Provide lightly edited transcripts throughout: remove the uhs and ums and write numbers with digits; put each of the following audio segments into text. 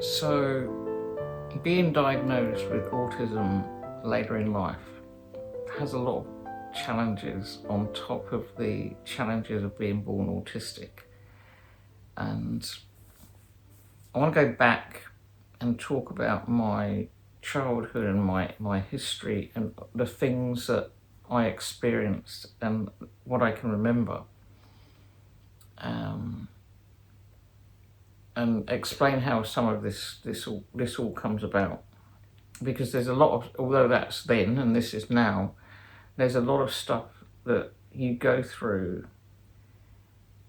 So, being diagnosed with autism later in life has a lot of challenges on top of the challenges of being born autistic. And I want to go back and talk about my childhood and my history and the things that I experienced and what I can remember. And explain how some of this all comes about, because there's a lot of, although that's then and this is now, there's a lot of stuff that you go through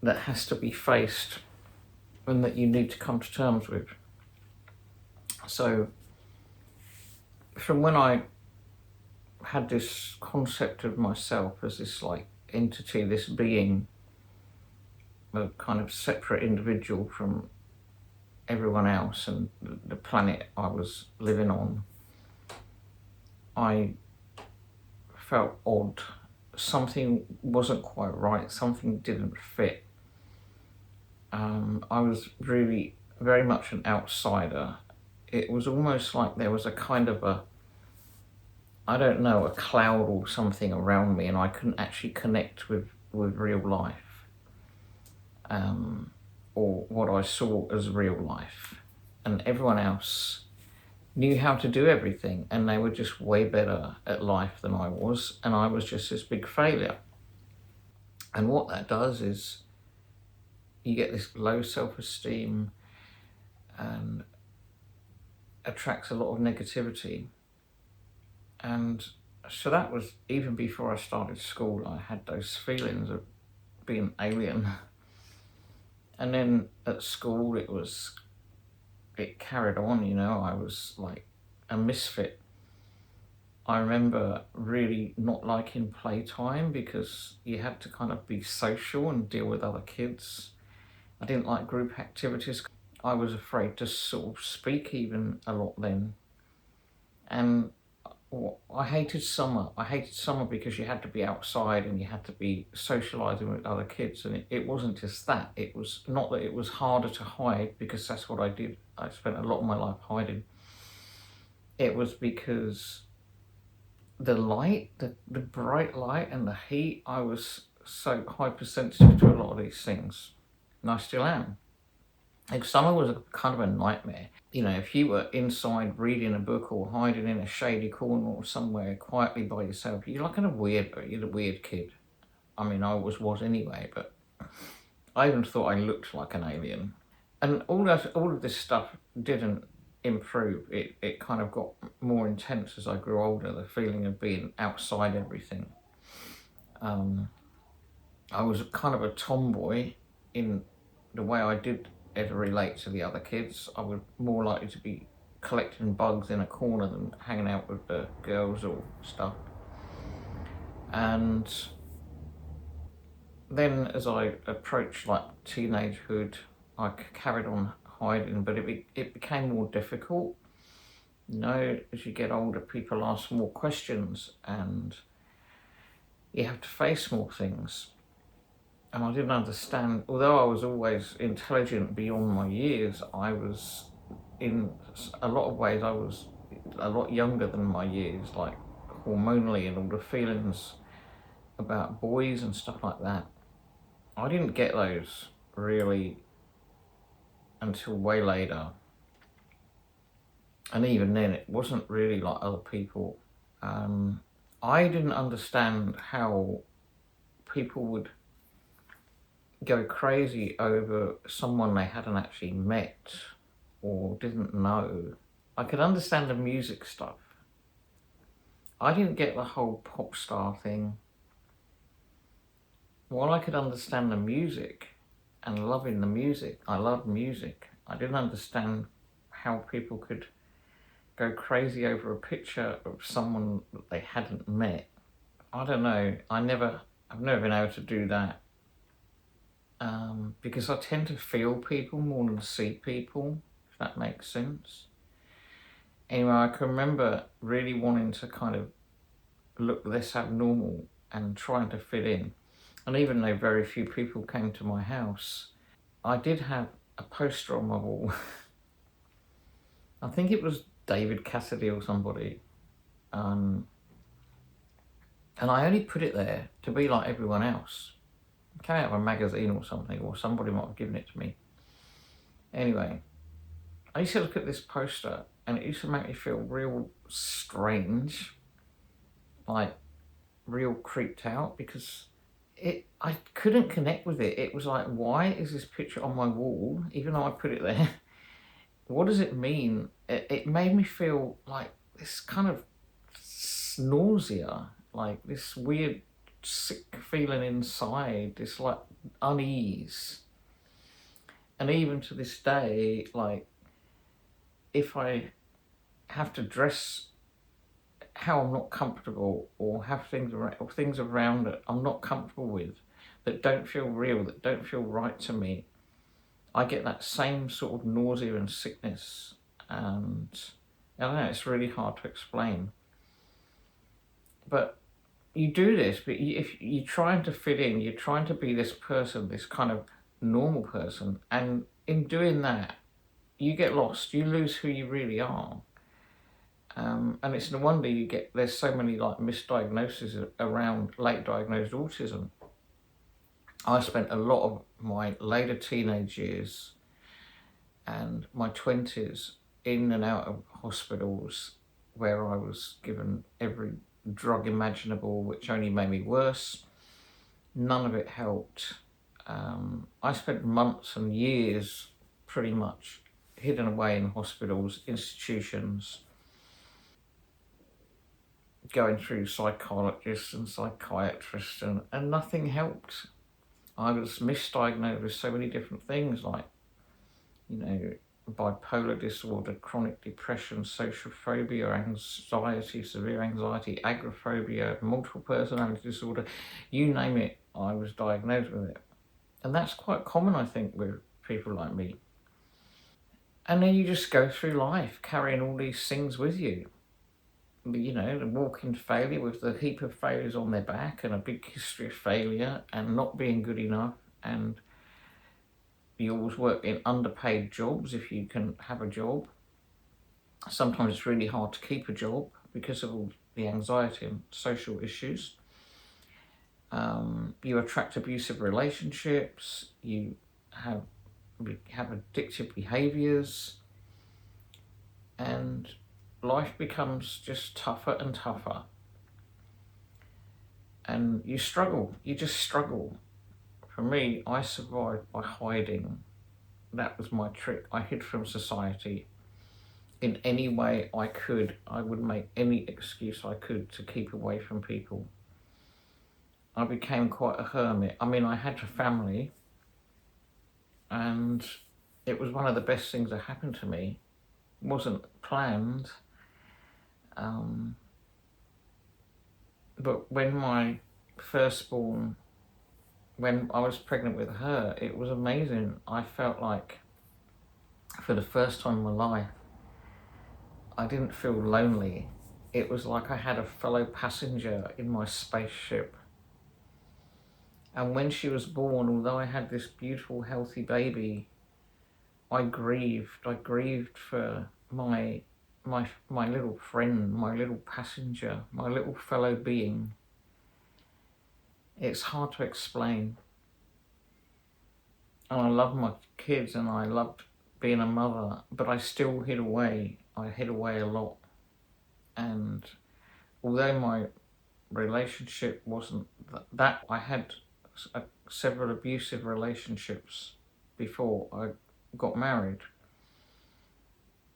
that has to be faced and that you need to come to terms with. So from when I had this concept of myself as this like entity, this being, a kind of separate individual from everyone else and the planet I was living on, I felt odd. Something wasn't quite right. Something didn't fit. I was really very much an outsider. It was almost like there was a kind of a cloud or something around me, and I couldn't actually connect with real life. Or what I saw as real life. And everyone else knew how to do everything, and they were just way better at life than I was, and I was just this big failure. And what that does is you get this low self-esteem and attracts a lot of negativity. And so that was even before I started school. I had those feelings of being alien. And then at school it carried on, I was like a misfit. I remember really not liking playtime because you had to kind of be social and deal with other kids. I didn't like group activities. I was afraid to sort of speak even a lot then. And I hated summer. I hated summer because you had to be outside and you had to be socialising with other kids. And it wasn't just that. It was not that it was harder to hide, because that's what I did. I spent a lot of my life hiding. It was because the light, the bright light and the heat, I was so hypersensitive to a lot of these things. And I still am. Like, summer was kind of a nightmare. If you were inside reading a book or hiding in a shady corner or somewhere quietly by yourself, you're like a weird kid. I mean, I always was anyway, but I even thought I looked like an alien. And all of this stuff didn't improve. It kind of got more intense as I grew older, the feeling of being outside everything. I was kind of a tomboy in the way I did ever relate to the other kids. I was more likely to be collecting bugs in a corner than hanging out with the girls or stuff. And then as I approached like teenagehood, I carried on hiding, but it became more difficult. As you get older, people ask more questions and you have to face more things. And I didn't understand, although I was always intelligent beyond my years, I was, in a lot of ways, I was a lot younger than my years, like hormonally, and all the feelings about boys and stuff like that. I didn't get those really until way later. And even then, it wasn't really like other people. I didn't understand how people would go crazy over someone they hadn't actually met or didn't know. I could understand the music stuff. I didn't get the whole pop star thing. While I could understand the music and loving the music, I loved music, I didn't understand how people could go crazy over a picture of someone that they hadn't met. I don't know, I've never been able to do that. Because I tend to feel people more than see people, if that makes sense. Anyway, I can remember really wanting to kind of look less abnormal and trying to fit in. And even though very few people came to my house, I did have a poster on my wall I think it was David Cassidy or somebody. And I only put it there to be like everyone else. It came out of a magazine or something, or somebody might have given it to me. Anyway, I used to look at this poster and it used to make me feel real strange, like real creeped out, because I couldn't connect with it. It was like, why is this picture on my wall, even though I put it there? What does it mean? It made me feel like this kind of nausea, like this weird sick feeling inside, this like unease. And even to this day, like if I have to dress how I'm not comfortable, or have things around it I'm not comfortable with, that don't feel real, that don't feel right to me, I get that same sort of nausea and sickness. And I don't know, it's really hard to explain. But you do this, but if you're trying to fit in, you're trying to be this person, this kind of normal person, and in doing that, you get lost. You lose who you really are. And it's no wonder there's so many like misdiagnoses around late diagnosed autism. I spent a lot of my later teenage years and my 20s in and out of hospitals, where I was given every drug imaginable, which only made me worse. None of it helped. I spent months and years pretty much hidden away in hospitals, institutions, going through psychologists and psychiatrists, and nothing helped. I was misdiagnosed with so many different things, like, bipolar disorder, chronic depression, social phobia, anxiety, severe anxiety, agoraphobia, multiple personality disorder, you name it, I was diagnosed with it. And that's quite common, I think, with people like me. And then you just go through life carrying all these things with you. The walking failure with the heap of failures on their back and a big history of failure and not being good enough. And you always work in underpaid jobs if you can have a job. Sometimes it's really hard to keep a job because of all the anxiety and social issues. You attract abusive relationships. You have addictive behaviours. And life becomes just tougher and tougher. And you struggle. You just struggle. For me, I survived by hiding. That was my trick. I hid from society. In any way I could, I would make any excuse I could to keep away from people. I became quite a hermit. I mean, I had a family, and it was one of the best things that happened to me. It wasn't planned. But when my firstborn, when I was pregnant with her, it was amazing. I felt like, for the first time in my life, I didn't feel lonely. It was like I had a fellow passenger in my spaceship. And when she was born, although I had this beautiful, healthy baby, I grieved. I grieved for my little friend, my little passenger, my little fellow being. It's hard to explain. And I love my kids and I loved being a mother, but I still hid away. I hid away a lot. And although my relationship wasn't that, I had several abusive relationships before I got married.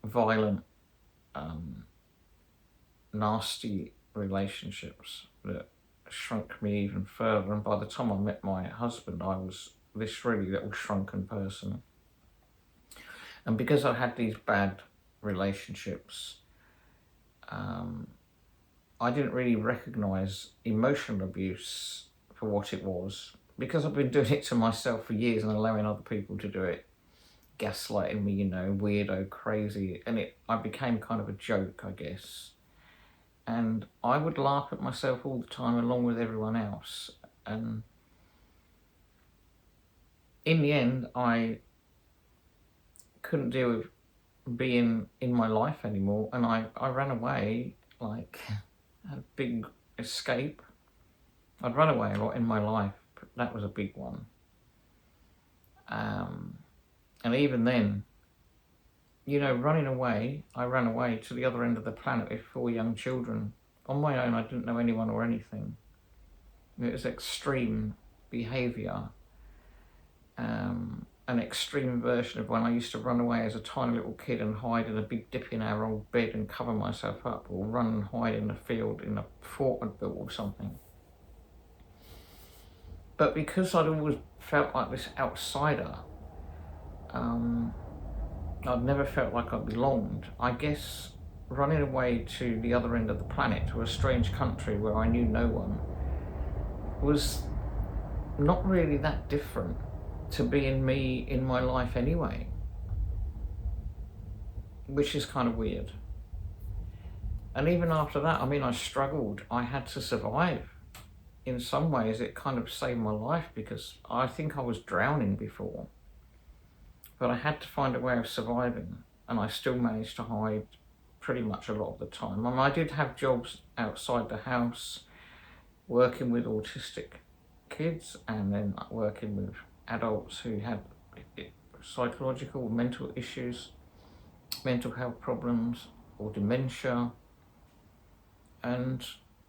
Violent, nasty relationships that shrunk me even further. And by the time I met my husband, I was this really little shrunken person. And because I had these bad relationships, I didn't really recognise emotional abuse for what it was, because I've been doing it to myself for years and allowing other people to do it, gaslighting me, weirdo, crazy, and I became kind of a joke, I guess. And I would laugh at myself all the time along with everyone else. And in the end, I couldn't deal with be in my life anymore, and I ran away, like a big escape. I'd run away a lot in my life, but that was a big one. And even then, you know, running away, I ran away to the other end of the planet with 4 young children. On my own, I didn't know anyone or anything. It was extreme behaviour. An extreme version of when I used to run away as a tiny little kid and hide in a big dip in our old bed and cover myself up, or run and hide in the field in a fort I'd built or something. But because I'd always felt like this outsider, I'd never felt like I belonged. I guess running away to the other end of the planet, to a strange country where I knew no one, was not really that different to being me in my life anyway, which is kind of weird. And even after that, I mean, I struggled. I had to survive. In some ways, it kind of saved my life, because I think I was drowning before. But I had to find a way of surviving, and I still managed to hide pretty much a lot of the time. I mean, I did have jobs outside the house, working with autistic kids, and then working with adults who had psychological, mental issues, mental health problems, or dementia. And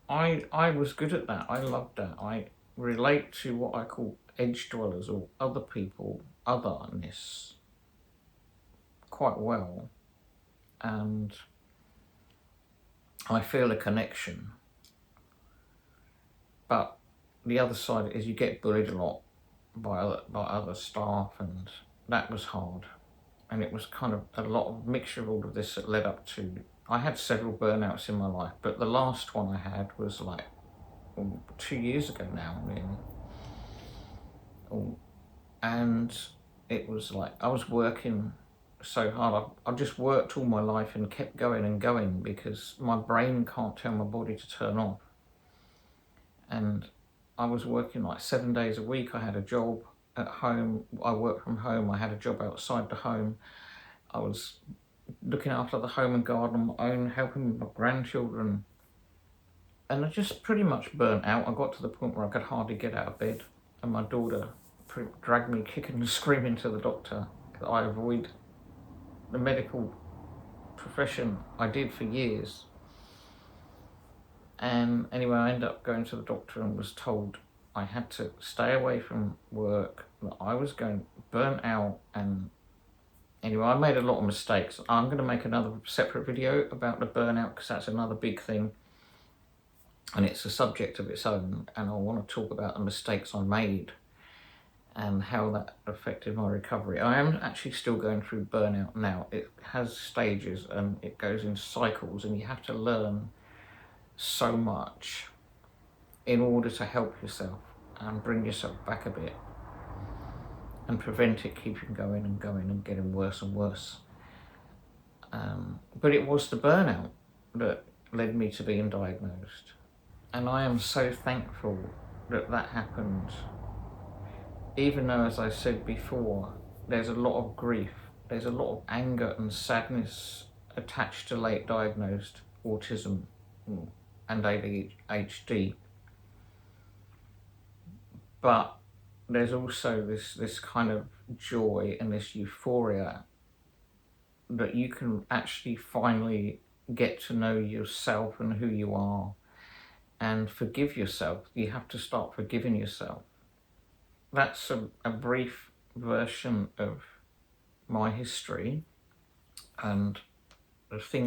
I was good at that. I loved that. I relate to what I call edge dwellers, or other people, otherness, quite well. And I feel a connection. But the other side is you get bullied a lot by other staff, and that was hard. And it was kind of a lot of mixture of all of this that led up to, I had several burnouts in my life, but the last one I had was like 2 years ago now, really. And it was like, I was working so hard. I just worked all my life and kept going and going, because my brain can't tell my body to turn off. And I was working like 7 days a week. I had a job at home. I worked from home. I had a job outside the home. I was looking after the home and garden on my own, helping my grandchildren. And I just pretty much burnt out. I got to the point where I could hardly get out of bed. And my daughter dragged me kicking and screaming to the doctor. I avoid the medical profession I did for years. And anyway, I ended up going to the doctor and was told I had to stay away from work, that I was going burnt out. And anyway, I made a lot of mistakes. I'm going to make another separate video about the burnout, because that's another big thing. And it's a subject of its own. And I want to talk about the mistakes I made and how that affected my recovery. I am actually still going through burnout now. It has stages and it goes in cycles, and you have to learn so much in order to help yourself and bring yourself back a bit and prevent it keeping going and going and getting worse and worse. But it was the burnout that led me to being diagnosed. And I am so thankful that that happened. Even though, as I said before, there's a lot of grief, there's a lot of anger and sadness attached to late diagnosed autism and ADHD. But there's also this kind of joy and this euphoria that you can actually finally get to know yourself and who you are and forgive yourself. You have to start forgiving yourself. That's a brief version of my history and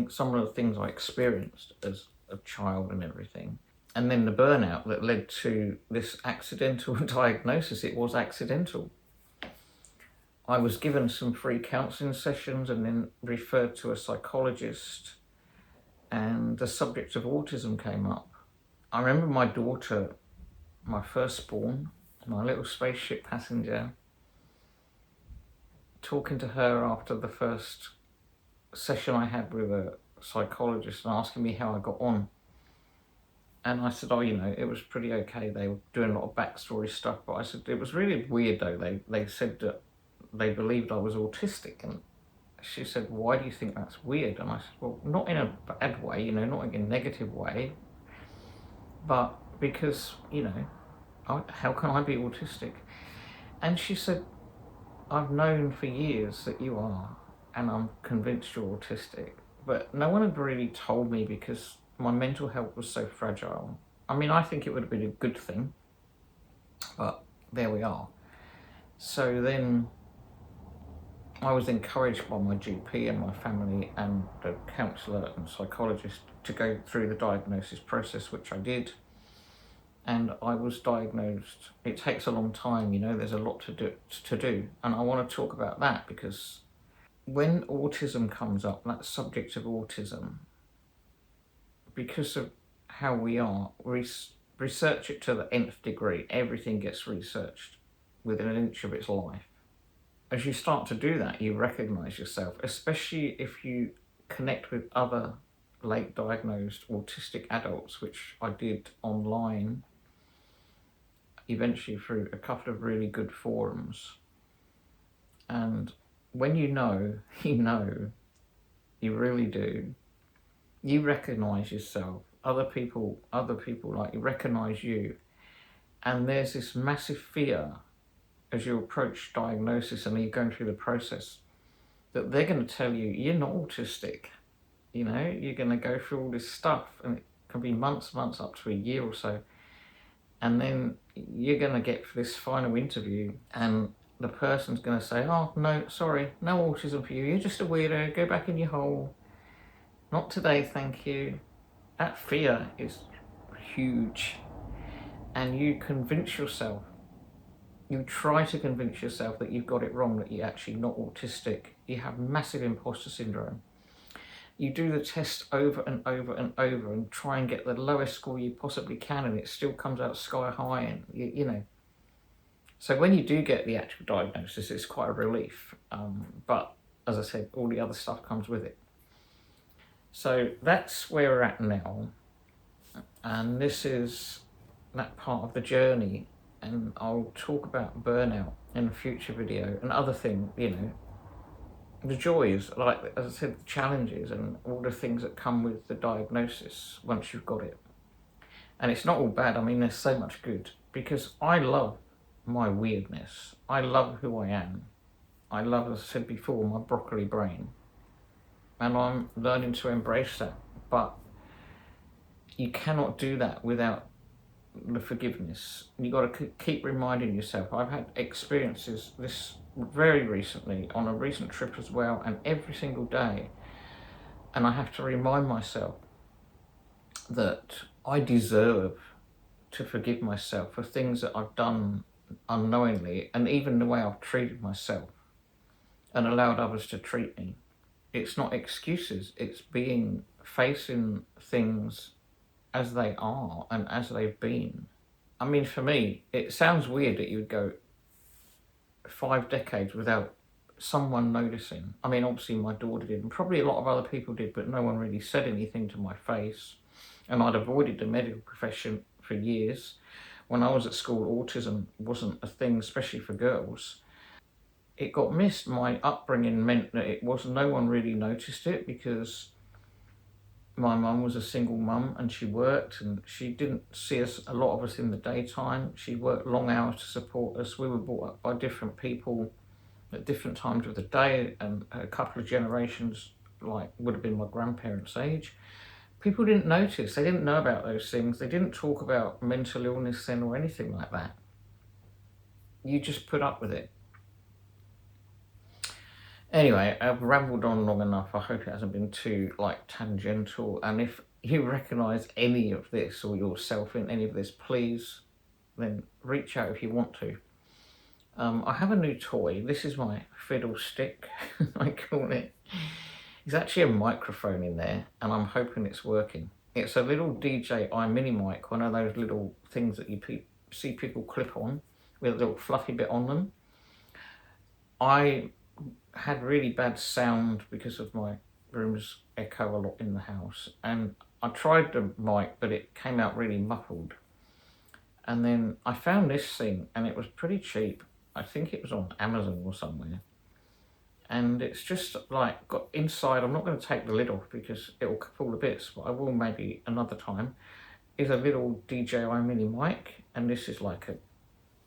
some of the things I experienced as a child and everything. And then the burnout that led to this accidental diagnosis. It was accidental. I was given some free counselling sessions and then referred to a psychologist, and the subject of autism came up. I remember my daughter, my firstborn, my little spaceship passenger, talking to her after the first session I had with a psychologist and asking me how I got on. And I said, oh, you know, it was pretty okay. They were doing a lot of backstory stuff. But I said, it was really weird though. They said that they believed I was autistic. And she said, why do you think that's weird? And I said, well, not in a bad way, you know, not in a negative way, but because, you know, how can I be autistic? And she said, I've known for years that you are, and I'm convinced you're autistic, but no one had really told me because my mental health was so fragile. I mean, I think it would have been a good thing, but there we are. So then I was encouraged by my GP and my family and the counsellor and psychologist to go through the diagnosis process, which I did. And I was diagnosed. It takes a long time, you know, there's a lot to do. And I want to talk about that because when autism comes up, that subject of autism, because of how we are, research it to the nth degree. Everything gets researched within an inch of its life. As you start to do that, you recognise yourself, especially if you connect with other late diagnosed autistic adults, which I did online, eventually through a couple of really good forums. And when you know, you really do. You recognise yourself, other people like you recognise you, and there's this massive fear as you approach diagnosis and you're going through the process that they're going to tell you you're not autistic. You know, you're going to go through all this stuff, and it can be months up to a year or so, and then you're going to get this final interview and the person's going to say, oh no, sorry, no autism for you, you're just a weirdo, go back in your hole, not today, thank you. That fear is huge, and you convince yourself, you try to convince yourself that you've got it wrong, that you're actually not autistic. You have massive imposter syndrome. You do the test over and over and over and try and get the lowest score you possibly can, and it still comes out sky high, and you know. So when you do get the actual diagnosis, it's quite a relief. But as I said, all the other stuff comes with it. So that's where we're at now. And this is that part of the journey. And I'll talk about burnout in a future video and other things, you know, the joys, like, as I said, the challenges and all the things that come with the diagnosis once you've got it. And it's not all bad. I mean, there's so much good, because I love my weirdness. I love who I am. I love, as I said before, my broccoli brain. And I'm learning to embrace that. But you cannot do that without the forgiveness. You've got to keep reminding yourself. I've had experiences this very recently on a recent trip as well, and every single day, and I have to remind myself that I deserve to forgive myself for things that I've done unknowingly, and even the way I've treated myself and allowed others to treat me. It's not excuses, it's facing things as they are and as they've been. I mean, for me, it sounds weird that you would go 5 decades without someone noticing. I mean, obviously my daughter did, and probably a lot of other people did, but no one really said anything to my face. And I'd avoided the medical profession for years. When I was at school, autism wasn't a thing, especially for girls. It got missed. My upbringing meant that no one really noticed it, because my mum was a single mum and she worked, and she didn't see a lot of us in the daytime. She worked long hours to support us. We were brought up by different people at different times of the day, and a couple of generations, like, would have been my grandparents' age. People didn't notice. They didn't know about those things. They didn't talk about mental illness then or anything like that. You just put up with it. Anyway, I've rambled on long enough. I hope it hasn't been too, tangential. And if you recognise any of this, or yourself in any of this, please then reach out if you want to. I have a new toy. This is my Fiddlestick, I call it. There's actually a microphone in there, and I'm hoping it's working. It's a little DJI mini mic, one of those little things that you see people clip on with a little fluffy bit on them. I had really bad sound because of my rooms echo a lot in the house, and I tried the mic, but it came out really muffled. And then I found this thing, and it was pretty cheap. I think it was on Amazon or somewhere, and it's just like got inside. I'm not going to take the lid off because it will fall to bits, but I will maybe another time. Is a little DJI mini mic, and this is like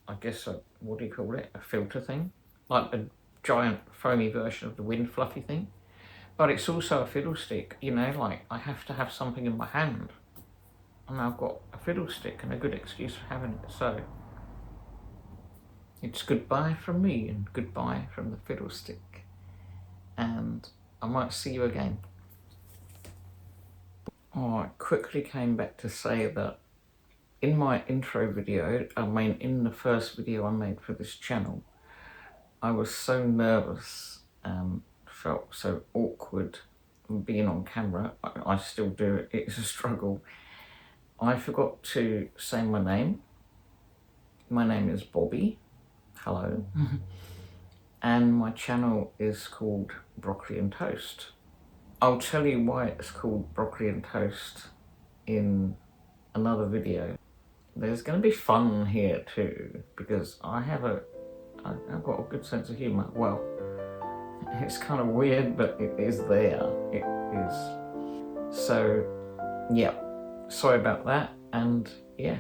I guess what do you call it? A filter thing, like a giant foamy version of the wind fluffy thing. But it's also a fiddlestick, you know, like I have to have something in my hand. And I've got a fiddlestick and a good excuse for having it. So it's goodbye from me and goodbye from the fiddlestick. And I might see you again. Oh, I quickly came back to say that in my intro video, in the first video I made for this channel, I was so nervous and felt so awkward being on camera. I still do it, it's a struggle. I forgot to say my name. My name is Bobby. Hello. And my channel is called Broccoli and Toast. I'll tell you why it's called Broccoli and Toast in another video. There's going to be fun here too, because I've got a good sense of humour. Well, it's kind of weird, but it is there. It is. So, yeah. Sorry about that, and yeah.